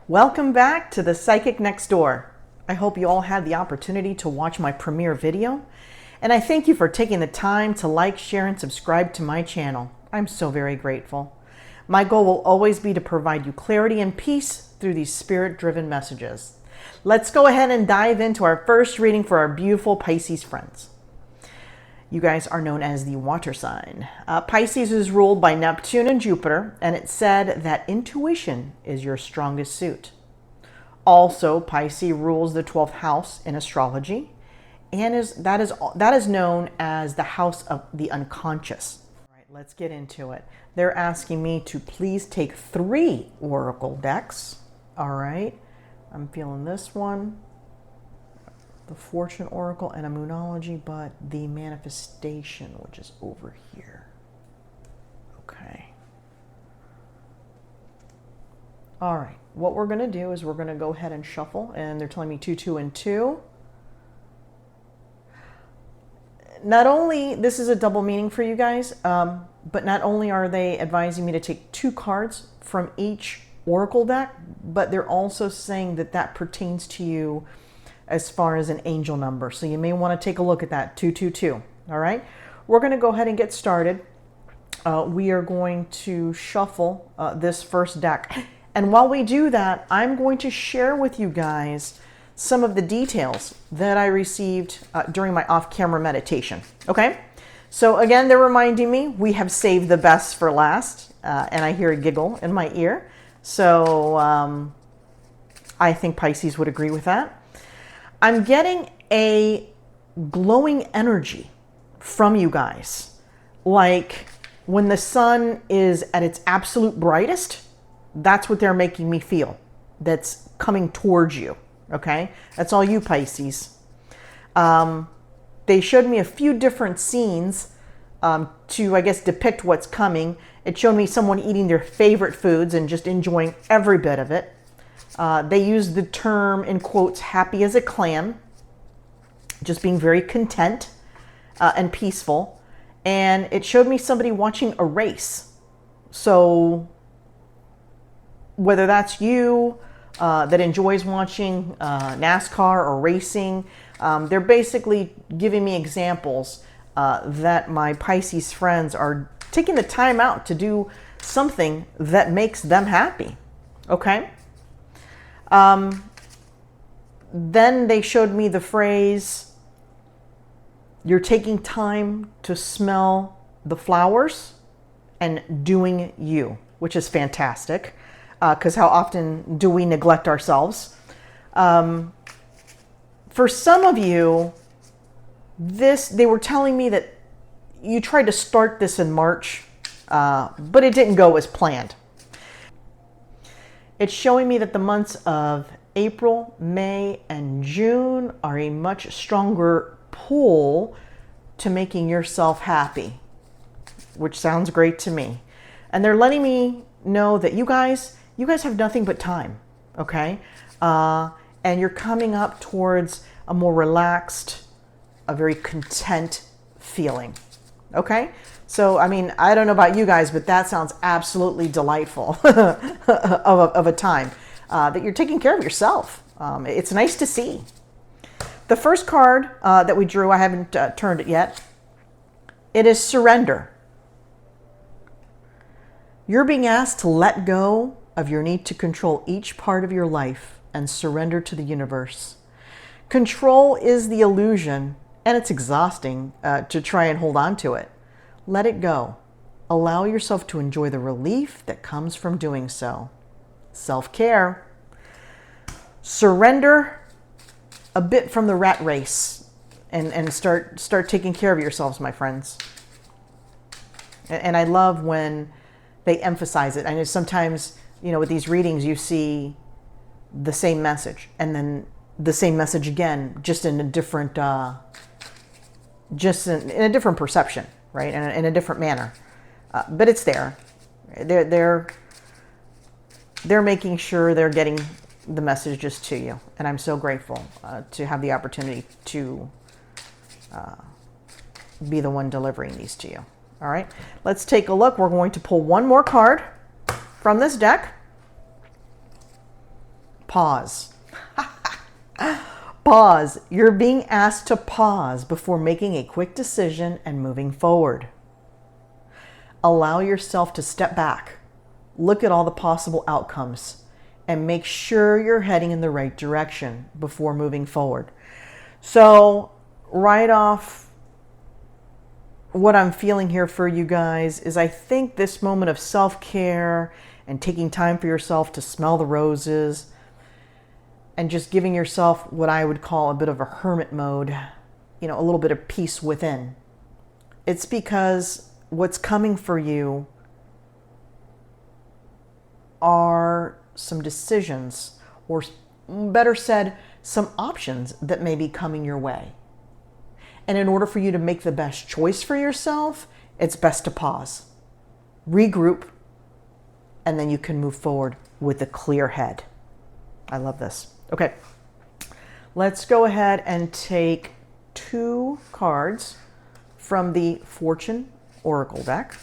Welcome back to The Psychic Next Door. I hope you all had the opportunity to watch my premiere video, and I thank you for taking the time to like, share, and subscribe to my channel. I'm so very grateful. My goal will always be to provide you clarity and peace through these spirit-driven messages. Let's go ahead and dive into our first reading for our beautiful Pisces friends. You guys are known as the water sign. Pisces is ruled by Neptune and Jupiter, and it's said that intuition is your strongest suit. Also, Pisces rules the 12th house in astrology, and that is known as the house of the unconscious. All right, let's get into it. They're asking me to please take 3 oracle decks. All right, I'm feeling this one, the Fortune Oracle, and a Numerology, but the Manifestation, which is over here. Okay. All right. What we're going to do is we're going to go ahead and shuffle, and they're telling me 2, 2, and 2. Not only, this is a double meaning for you guys, but not only are they advising me to take 2 cards from each oracle deck, but they're also saying that that pertains to you as far as an angel number. So you may want to take a look at that, 222. All right, we're going to go ahead and get started. We are going to shuffle this first deck. And while we do that, I'm going to share with you guys some of the details that I received during my off-camera meditation. Okay, so again, they're reminding me we have saved the best for last, and I hear a giggle in my ear. So I think Pisces would agree with that. I'm getting a glowing energy from you guys. Like when the sun is at its absolute brightest, that's what they're making me feel. That's coming towards you. Okay? That's all you Pisces. They showed me a few different scenes to, I guess, depict what's coming. It showed me someone eating their favorite foods and just enjoying every bit of it. They used the term, in quotes, happy as a clam, just being very content and peaceful. And it showed me somebody watching a race. So whether that's you that enjoys watching NASCAR or racing, they're basically giving me examples that my Pisces friends are taking the time out to do something that makes them happy. Okay? Then they showed me the phrase, you're taking time to smell the flowers and doing you, which is fantastic, because how often do we neglect ourselves? For some of you, they were telling me that you tried to start this in March, but it didn't go as planned. It's showing me that the months of April, May, and June are a much stronger pull to making yourself happy, which sounds great to me. And they're letting me know that you guys have nothing but time, okay? And you're coming up towards a more relaxed, a very content feeling, okay? So, I mean, I don't know about you guys, but that sounds absolutely delightful of a time that you're taking care of yourself. It's nice to see. The first card that we drew, I haven't turned it yet. It is surrender. You're being asked to let go of your need to control each part of your life and surrender to the universe. Control is the illusion, and it's exhausting to try and hold on to it. Let it go. Allow yourself to enjoy the relief that comes from doing so. Self-care. Surrender a bit from the rat race and start taking care of yourselves, my friends. And I love when they emphasize it. I know sometimes, with these readings, you see the same message and then the same message again, just in a different, in a different perception. Right, in a different manner, but it's there. They're making sure they're getting the messages to you, and I'm so grateful to have the opportunity to be the one delivering these to you. All right, let's take a look. We're going to pull one more card from this deck. pause. Pause. You're being asked to pause before making a quick decision and moving forward. Allow yourself to step back, look at all the possible outcomes, and make sure you're heading in the right direction before moving forward. So, right off, what I'm feeling here for you guys is I think this moment of self-care and taking time for yourself to smell the roses and just giving yourself what I would call a bit of a hermit mode, a little bit of peace within. It's because what's coming for you are some decisions, or better said, some options that may be coming your way. And in order for you to make the best choice for yourself, it's best to pause, regroup, and then you can move forward with a clear head. I love this. Okay, let's go ahead and take 2 cards from the Fortune Oracle deck.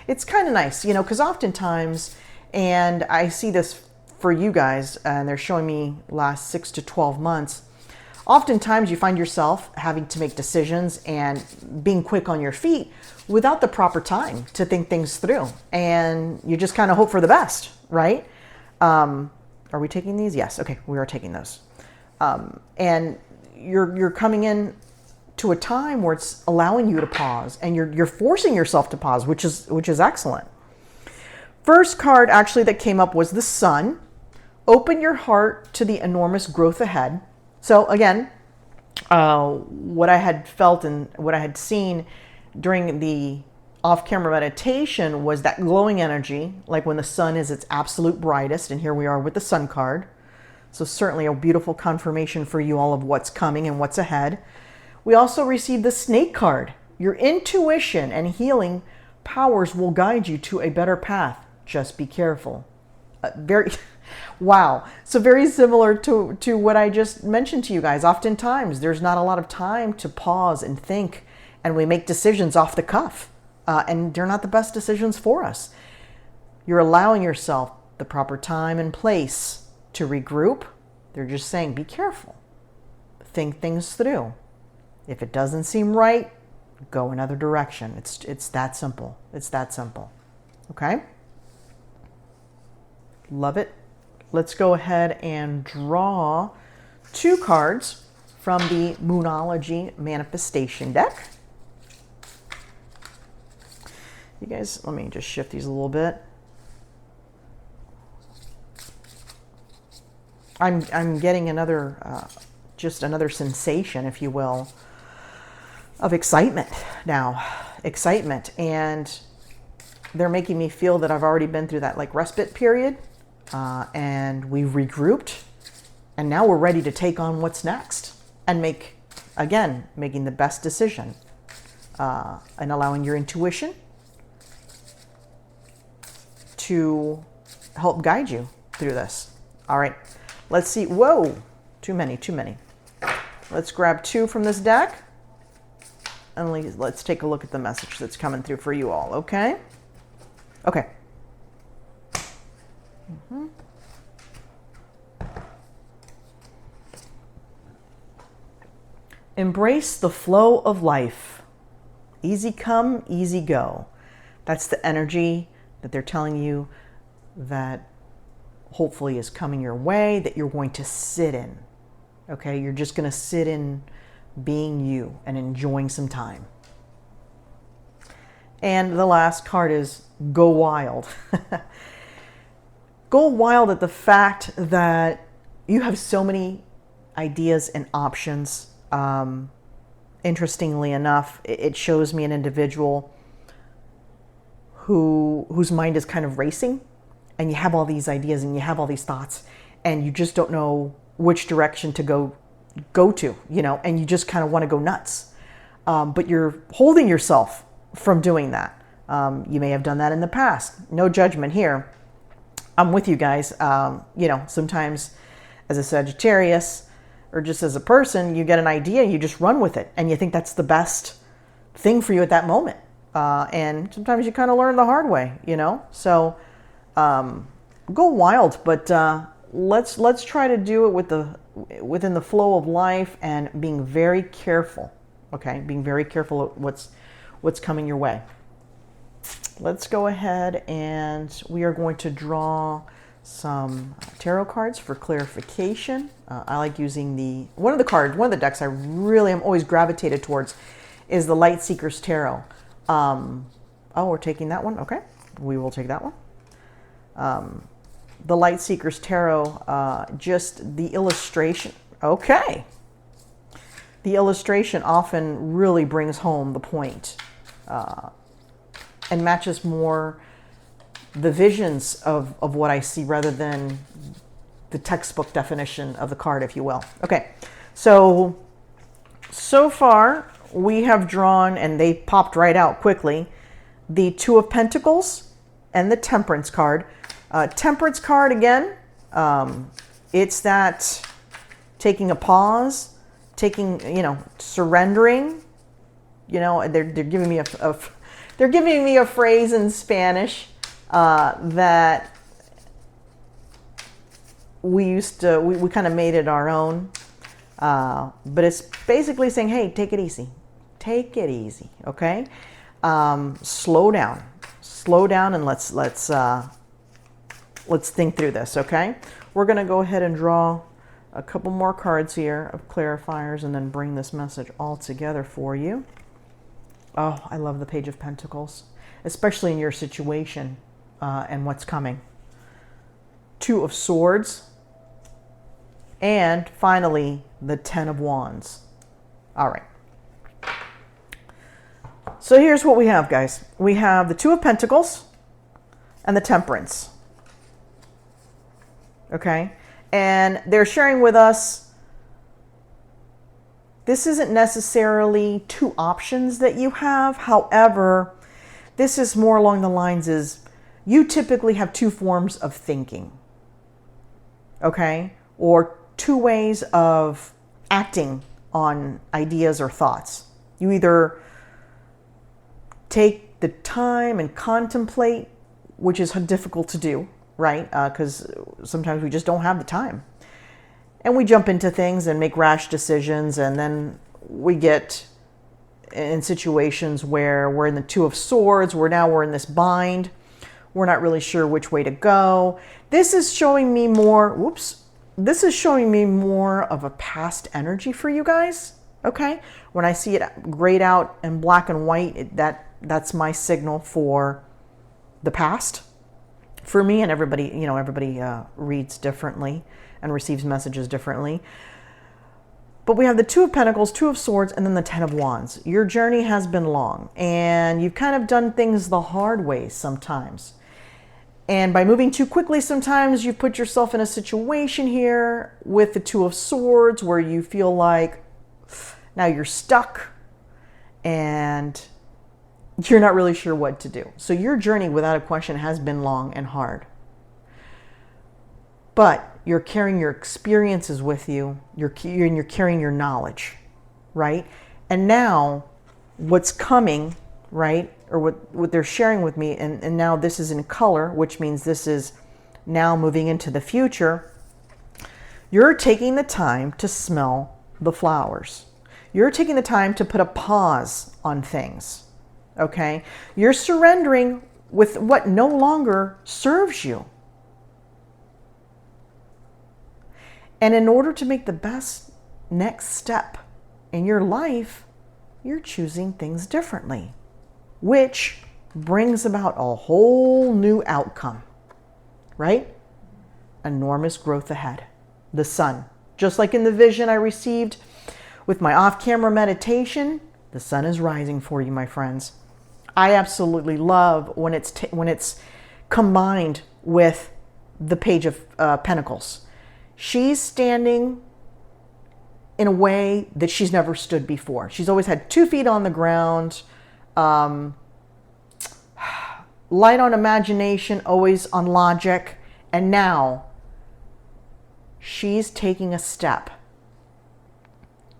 It's kind of nice, because oftentimes, and I see this for you guys, and they're showing me last 6 to 12 months, oftentimes you find yourself having to make decisions and being quick on your feet without the proper time to think things through. And you just kind of hope for the best, right? Are we taking these? Yes. Okay, we are taking those. And you're coming in to a time where it's allowing you to pause, and you're forcing yourself to pause, which is excellent. First card actually that came up was the Sun. Open your heart to the enormous growth ahead. So again, what I had felt and what I had seen during the off-camera meditation was that glowing energy, like when the sun is its absolute brightest, and here we are with the Sun card. So certainly a beautiful confirmation for you all of what's coming and what's ahead. We also received the Snake card. Your intuition and healing powers will guide you to a better path. Just be careful. Wow. So very similar to what I just mentioned to you guys. Oftentimes, there's not a lot of time to pause and think, and we make decisions off the cuff. And they're not the best decisions for us. You're allowing yourself the proper time and place to regroup. They're just saying, be careful. Think things through. If it doesn't seem right, go another direction. It's that simple. It's that simple. Okay? Love it. Let's go ahead and draw 2 cards from the Numerology Manifestation deck. You guys, let me just shift these a little bit. I'm getting another, just another sensation, if you will, of excitement now. Excitement. And they're making me feel that I've already been through that respite period. And we've regrouped. And now we're ready to take on what's next. And making the best decision. And allowing your intuition to help guide you through this. All right, let's see. Whoa, too many. Let's grab 2 from this deck, and let's take a look at the message that's coming through for you all, okay? Okay. Embrace the flow of life. Easy come, easy go. That's the energy that they're telling you that hopefully is coming your way, that you're going to sit in. Okay, you're just going to sit in being you and enjoying some time. And the last card is go wild. Go wild at the fact that you have so many ideas and options. Interestingly enough, it shows me an individual whose mind is kind of racing, and you have all these ideas and you have all these thoughts, and you just don't know which direction to go to, and you just kind of want to go nuts. But you're holding yourself from doing that. You may have done that in the past. No judgment here. I'm with you guys. Sometimes as a Sagittarius or just as a person, you get an idea, you just run with it, and you think that's the best thing for you at that moment. And sometimes you kind of learn the hard way, So go wild, but let's try to do it within the flow of life and being very careful. Okay, being very careful of what's coming your way. Let's go ahead and we are going to draw some tarot cards for clarification. I like using one of the decks I really am always gravitated towards is the Light Seekers Tarot. Oh, we're taking that one. Okay, we will take that one. The Light Seekers Tarot, just the illustration. Okay. The illustration often really brings home the point and matches more the visions of what I see rather than the textbook definition of the card, if you will. Okay, so far we have drawn, and they popped right out quickly, the Two of Pentacles and the Temperance card. Temperance card, again, it's that taking a pause, surrendering. They're giving me they're giving me a phrase in Spanish that we kind of made it our own. But it's basically saying, hey, take it easy. Take it easy, okay? Slow down, and let's think through this, okay? We're going to go ahead and draw a couple more cards here of clarifiers and then bring this message all together for you. Oh, I love the Page of Pentacles, especially in your situation and what's coming. Two of Swords, and finally the Ten of Wands. All right. So here's what we have, guys. We have the Two of Pentacles and the Temperance. Okay? And they're sharing with us, this isn't necessarily two options that you have. However, this is more along the lines is you typically have two forms of thinking. Okay? Or two ways of acting on ideas or thoughts. You either take the time and contemplate, which is difficult to do, right? Because sometimes we just don't have the time. And we jump into things and make rash decisions, and then we get in situations where we're in the Two of Swords, we're in this bind. We're not really sure which way to go. This is showing me more, this is showing me more of a past energy for you guys, okay? When I see it grayed out in black and white, that's my signal for the past. For me, and everybody, everybody reads differently and receives messages differently. But we have the Two of Pentacles, Two of Swords, and then the Ten of Wands. Your journey has been long, and you've kind of done things the hard way sometimes. And by moving too quickly, sometimes you put yourself in a situation here with the Two of Swords where you feel like now you're stuck and you're not really sure what to do. So your journey, without a question, has been long and hard. But you're carrying your experiences with you. You're carrying your knowledge, right? And now what's coming, right? Or what they're sharing with me, and now this is in color, which means this is now moving into the future. You're taking the time to smell the flowers. You're taking the time to put a pause on things, okay? You're surrendering with what no longer serves you. And in order to make the best next step in your life, you're choosing things differently, which brings about a whole new outcome, right? Enormous growth ahead. The sun, just like in the vision I received with my off-camera meditation, the sun is rising for you, my friends. I absolutely love when it's combined with the Page of Pentacles. She's standing in a way that she's never stood before. She's always had 2 feet on the ground, light on imagination, always on logic. And now she's taking a step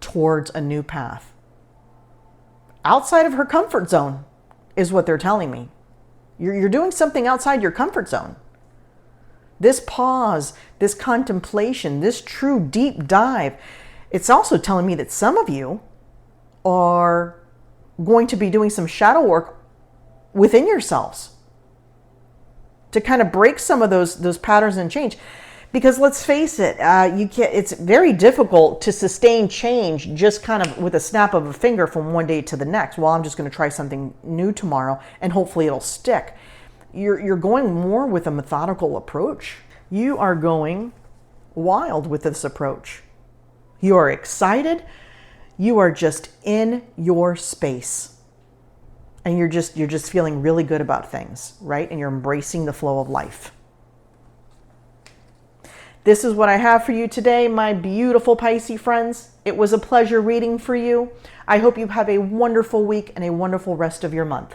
towards a new path. Outside of her comfort zone is what they're telling me. You're doing something outside your comfort zone. this pause, this contemplation, this true deep dive. It's also telling me that some of you are going to be doing some shadow work within yourselves to kind of break some of those patterns and change. Because let's face it, it's very difficult to sustain change just kind of with a snap of a finger from one day to the next. Well, I'm just going to try something new tomorrow and hopefully it'll stick. You're going more with a methodical approach. You are going wild with this approach. You are excited. You are just in your space. And you're just feeling really good about things, right? And you're embracing the flow of life. This is what I have for you today, my beautiful Pisces friends. It was a pleasure reading for you. I hope you have a wonderful week and a wonderful rest of your month.